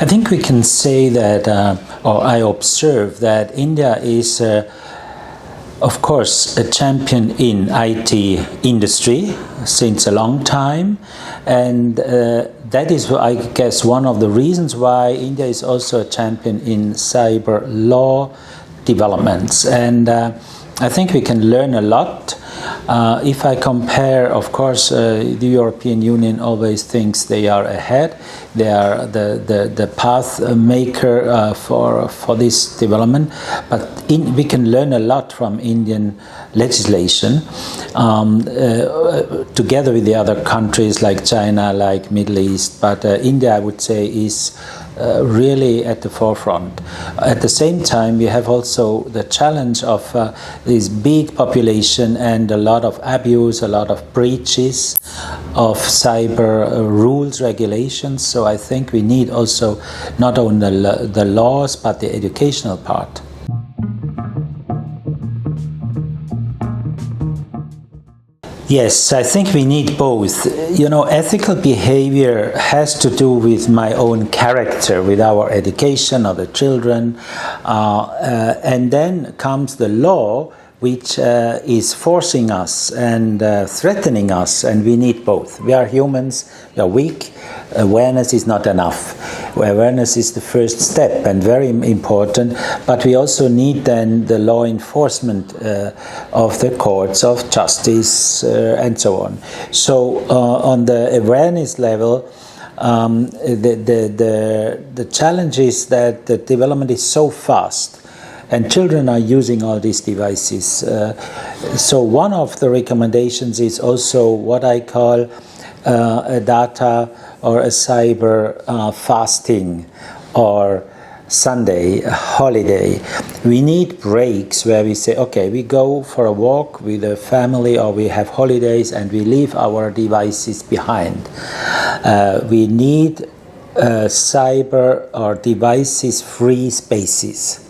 I think we can say that, or I observe that India is, of course, a champion in IT industry since a long time, and that is, I guess, one of the reasons why India is also a champion in cyber law developments. And I think we can learn a lot. If I compare, of course, the European Union always thinks they are ahead. They are the path maker for this development. But we can learn a lot from Indian legislation together with the other countries like China, like Middle East. But India, I would say, is really at the forefront. At the same time, we have also the challenge of this big population and a lot of abuse, a lot of breaches of cyber rules, regulations. So I think we need also not only the laws, but the educational part. Yes, I think we need both. You know, ethical behavior has to do with my own character, with our education of the children. And then comes the law, which is forcing us and threatening us, and we need both. We are humans, we are weak. Awareness is not enough. Awareness is the first step and very important, but we also need then the law enforcement of the courts of justice and so on. So on the awareness level, the challenge is that the development is so fast, and children are using all these devices. So one of the recommendations is also what I call a data or a cyber fasting or Sunday, a holiday. We need breaks where we say, okay, we go for a walk with a family, or we have holidays and we leave our devices behind. We need cyber or devices free spaces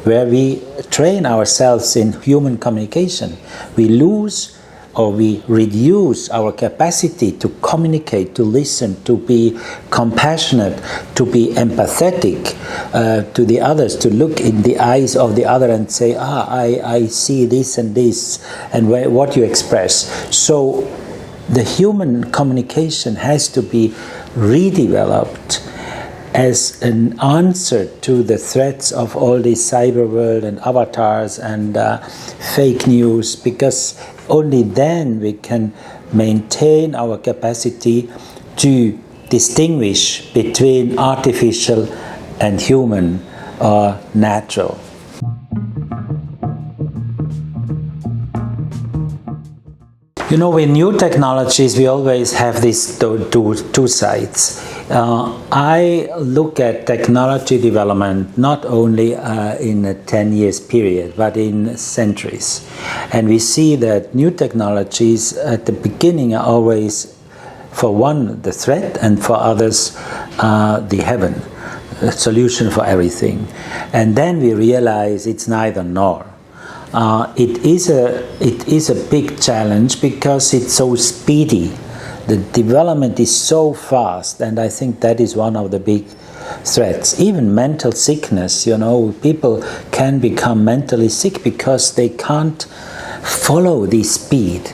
where we train ourselves in human communication. We lose or we reduce our capacity to communicate, to listen, to be compassionate, to be empathetic to the others, to look in the eyes of the other and say, I see this and this, and what you express. So the human communication has to be redeveloped as an answer to the threats of all this cyber world and avatars and fake news, because only then we can maintain our capacity to distinguish between artificial and human or natural. You know, with new technologies, we always have these two sides. I look at technology development not only in a 10 years period, but in centuries. And we see that new technologies at the beginning are always, for one, the threat, and for others, the heaven, a solution for everything. And then we realize it's neither nor. It is a big challenge because it's so speedy. The development is so fast, and I think that is one of the big threats. Even mental sickness, you know, people can become mentally sick because they can't follow the speed.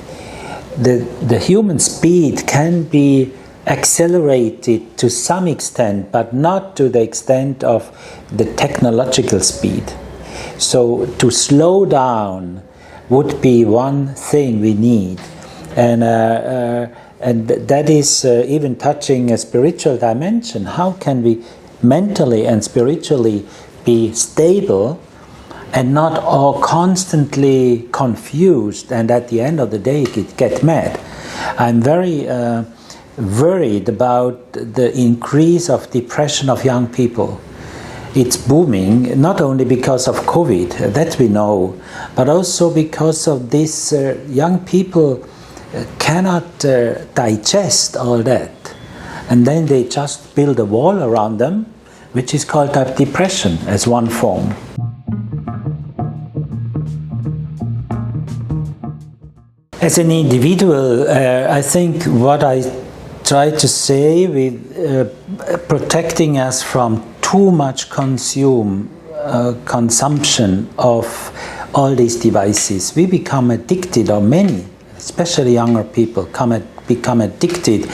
The human speed can be accelerated to some extent, but not to the extent of the technological speed. So to slow down would be one thing we need, and that is even touching a spiritual dimension. How can we mentally and spiritually be stable and not all constantly confused, and at the end of the day get mad? I'm very worried about the increase of depression of young people. It's booming, not only because of COVID, that we know, but also because of this young people cannot digest all that. And then they just build a wall around them, which is called depression as one form. As an individual, I think what I try to say with protecting us from too much consumption of all these devices. We become addicted, or many, especially younger people, become addicted.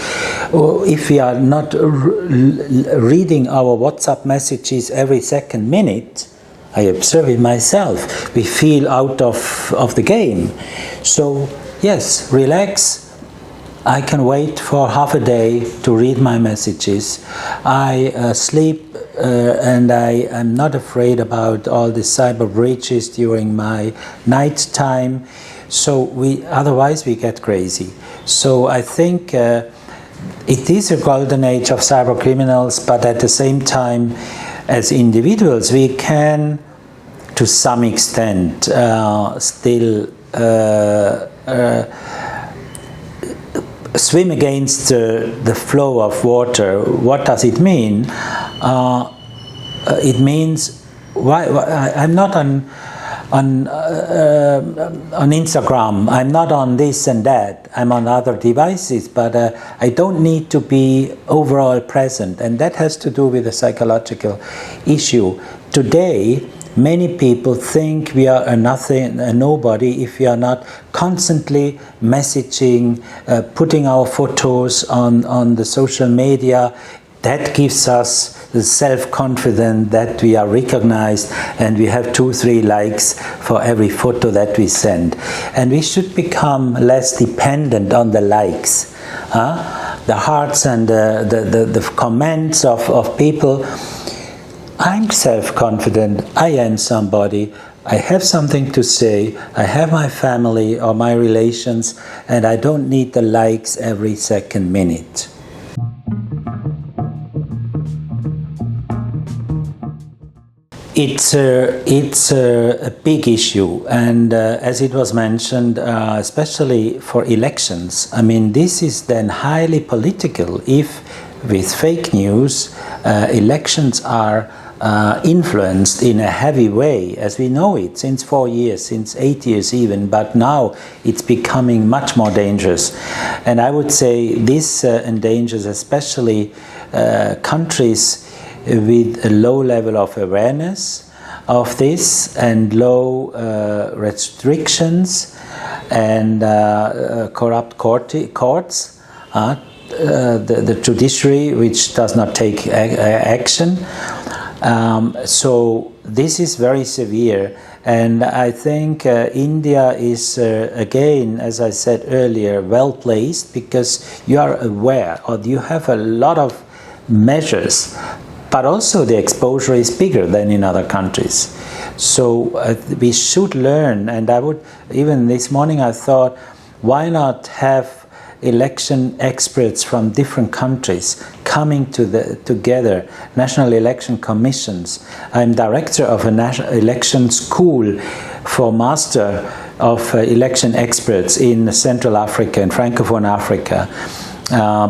If we are not reading our WhatsApp messages every second minute, I observe it myself, we feel out of the game. So yes, relax. I can wait for half a day to read my messages. I sleep and I am not afraid about all the cyber breaches during my night time. So otherwise we get crazy. So I think it is a golden age of cyber criminals, but at the same time, as individuals, we can, to some extent, still swim against the flow of water. What does it mean? It means I'm not on Instagram, I'm not on this and that, I'm on other devices, but I don't need to be overall present, and that has to do with a psychological issue. Today, many people think we are a nobody if we are not constantly messaging, putting our photos on the social media. That gives us the self-confidence that we are recognized and we have 2-3 likes for every photo that we send. And we should become less dependent on the likes, the hearts and the comments of people. I'm self-confident, I am somebody, I have something to say, I have my family or my relations, and I don't need the likes every second minute. It's a big issue, and as it was mentioned, especially for elections, I mean, this is then highly political if with fake news elections are influenced in a heavy way, as we know it since 4 years, since 8 years even, but now it's becoming much more dangerous. And I would say this endangers especially countries with a low level of awareness of this and low restrictions and corrupt courts, the judiciary which does not take action. So this is very severe, and I think India is again, as I said earlier, well placed because you are aware or you have a lot of measures, but also the exposure is bigger than in other countries. So we should learn, and I would, even this morning I thought, why not have election experts from different countries coming together, national election commissions. I'm director of a national election school for master of election experts in Central Africa and Francophone Africa,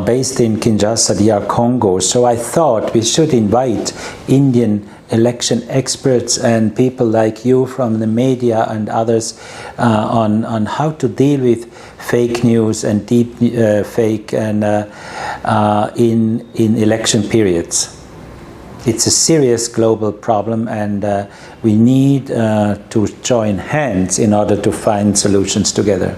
based in Kinshasa, DR Congo. So I thought we should invite Indian election experts and people like you from the media and others on how to deal with fake news and deep fake and in election periods. It's a serious global problem, and we need to join hands in order to find solutions together.